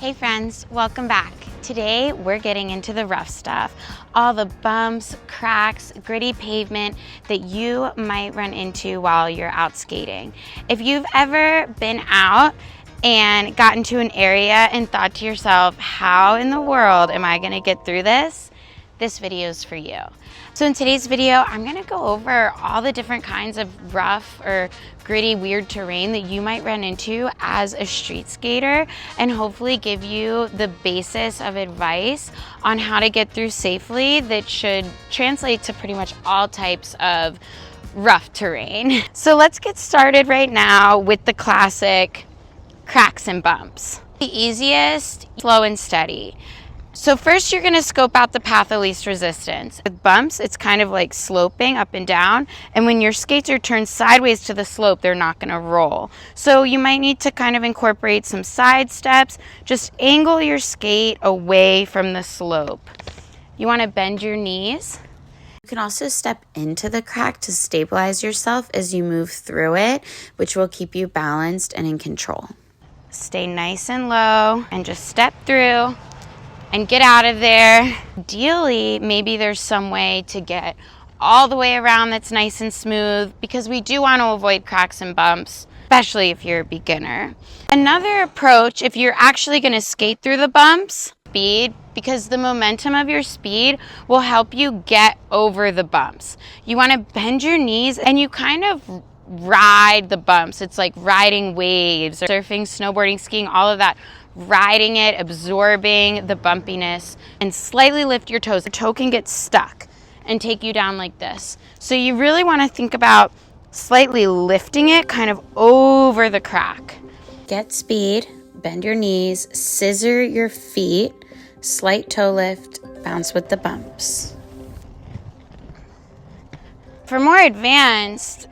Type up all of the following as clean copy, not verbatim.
Hey friends, welcome back. Today we're getting into the rough stuff, all the bumps, cracks, gritty pavement that you might run into while you're out skating. If you've ever been out and gotten to an area and thought to yourself, how in the world am I gonna get through this? This video is for you. So in today's video, I'm gonna go over all the different kinds of rough or gritty, weird terrain that you might run into as a street skater and hopefully give you the basis of advice on how to get through safely that should translate to pretty much all types of rough terrain. So let's get started right now with the classic cracks and bumps. The easiest, slow and steady. So first you're gonna scope out the path of least resistance. With bumps, it's kind of like sloping up and down, and when your skates are turned sideways to the slope, they're not gonna roll. So you might need to kind of incorporate some side steps. Just angle your skate away from the slope. You wanna bend your knees. You can also step into the crack to stabilize yourself as you move through it, which will keep you balanced and in control. Stay nice and low and just step through and get out of there. Ideally, maybe there's some way to get all the way around that's nice and smooth, because we do want to avoid cracks and bumps, especially if you're a beginner. Another approach, if you're actually going to skate through the bumps, speed, because the momentum of your speed will help you get over the bumps. You want to bend your knees and you kind of ride the bumps. It's like riding waves, or surfing, snowboarding, skiing, all of that. Riding it, absorbing the bumpiness, and slightly lift your toes. The toe can get stuck and take you down like this. So you really want to think about slightly lifting it kind of over the crack. Get speed, bend your knees, scissor your feet, slight toe lift, bounce with the bumps. For more advanced,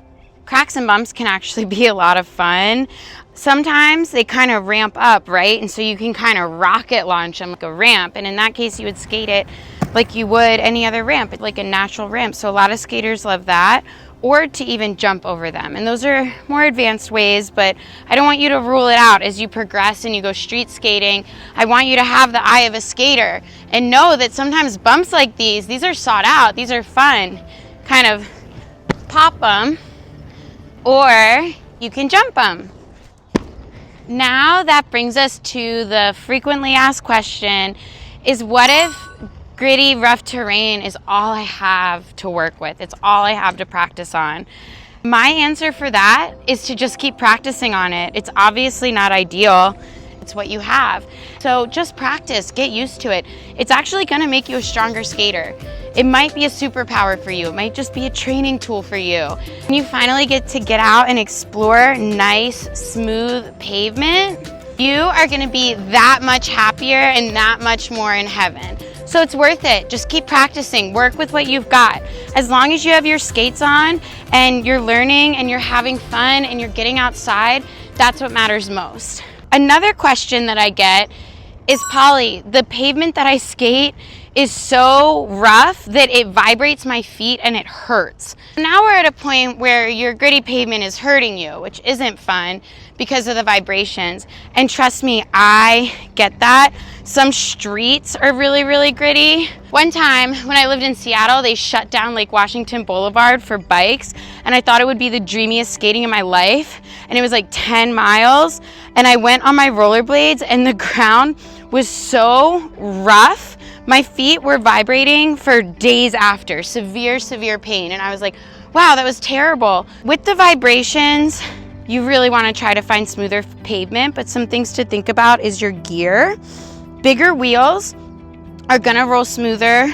cracks and bumps can actually be a lot of fun. Sometimes they kind of ramp up, right? And so you can kind of rocket launch them like a ramp. And in that case, you would skate it like you would any other ramp, like a natural ramp. So a lot of skaters love that, or to even jump over them. And those are more advanced ways, but I don't want you to rule it out as you progress and you go street skating. I want you to have the eye of a skater and know that sometimes bumps like these are sought out, these are fun. Kind of pop them, or you can jump them. Now that brings us to the frequently asked question, is what if gritty, rough terrain is all I have to work with? It's all I have to practice on. My answer for that is to just keep practicing on it. It's obviously not ideal. It's what you have. So just practice, get used to it. It's actually gonna make you a stronger skater. It might be a superpower for you. It might just be a training tool for you. When you finally get to get out and explore nice, smooth pavement, you are gonna be that much happier and that much more in heaven. So it's worth it. Just keep practicing, work with what you've got. As long as you have your skates on and you're learning and you're having fun and you're getting outside, that's what matters most. Another question that I get is, Polly, the pavement that I skate is so rough that it vibrates my feet and it hurts. Now we're at a point where your gritty pavement is hurting you, which isn't fun because of the vibrations. And trust me, I get that. Some streets are really, really gritty. One time when I lived in Seattle, they shut down Lake Washington Boulevard for bikes, and I thought it would be the dreamiest skating in my life. And it was like 10 miles, and I went on my rollerblades and the ground was so rough. My feet were vibrating for days after, severe, severe pain. And I was like, wow, that was terrible. With the vibrations, you really want to try to find smoother pavement, but some things to think about is your gear. Bigger wheels are gonna roll smoother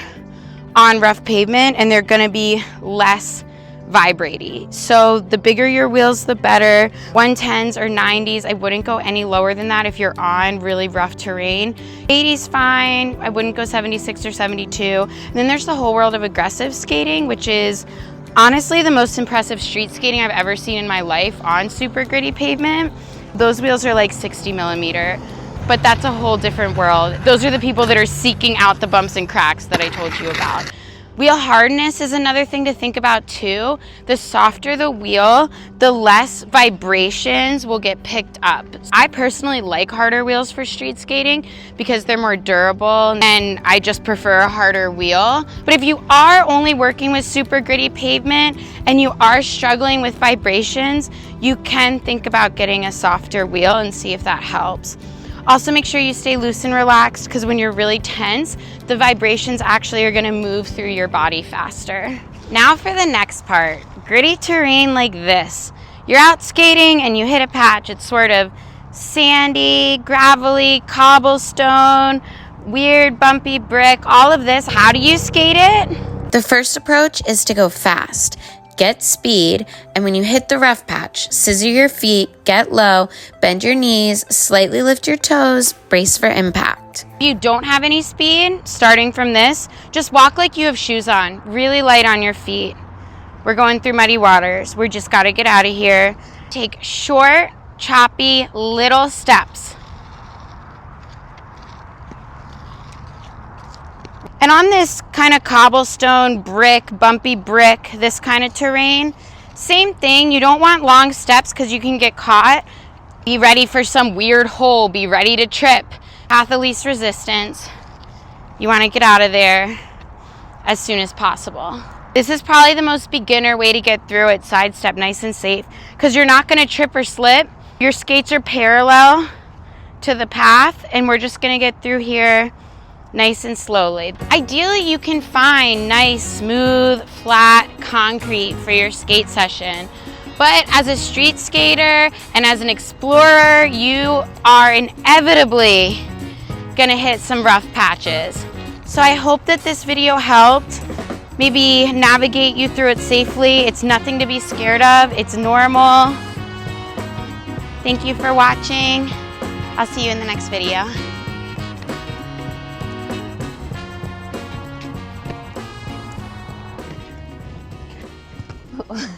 on rough pavement, and they're gonna be less vibrating. So the bigger your wheels, the better. 110s or 90s, I wouldn't go any lower than that if you're on really rough terrain. 80s fine, I wouldn't go 76 or 72. And then there's the whole world of aggressive skating, which is honestly the most impressive street skating I've ever seen in my life on super gritty pavement. Those wheels are like 60 millimeter, but that's a whole different world. Those are the people that are seeking out the bumps and cracks that I told you about. Wheel hardness is another thing to think about too. The softer the wheel, the less vibrations will get picked up. I personally like harder wheels for street skating because they're more durable, and I just prefer a harder wheel. But if you are only working with super gritty pavement and you are struggling with vibrations, you can think about getting a softer wheel and see if that helps. Also, make sure you stay loose and relaxed, because when you're really tense, the vibrations actually are gonna move through your body faster. Now for the next part, gritty terrain like this. You're out skating and you hit a patch. It's sort of sandy, gravelly, cobblestone, weird bumpy brick, all of this. How do you skate it? The first approach is to go fast. Get speed, and when you hit the rough patch, scissor your feet, get low, bend your knees, slightly lift your toes, brace for impact. If you don't have any speed, starting from this, just walk like you have shoes on, really light on your feet. We're going through muddy waters. We just gotta get out of here. Take short, choppy, little steps. And on this kind of cobblestone, brick, bumpy brick, this kind of terrain, same thing. You don't want long steps because you can get caught. Be ready for some weird hole. Be ready to trip. Path of least resistance. You want to get out of there as soon as possible. This is probably the most beginner way to get through it, sidestep, nice and safe, because you're not going to trip or slip. Your skates are parallel to the path, and we're just going to get through here nice and slowly. Ideally, you can find nice, smooth, flat concrete for your skate session. But as a street skater and as an explorer, you are inevitably gonna hit some rough patches. So I hope that this video helped maybe navigate you through it safely. It's nothing to be scared of. It's normal. Thank you for watching. I'll see you in the next video. Oh.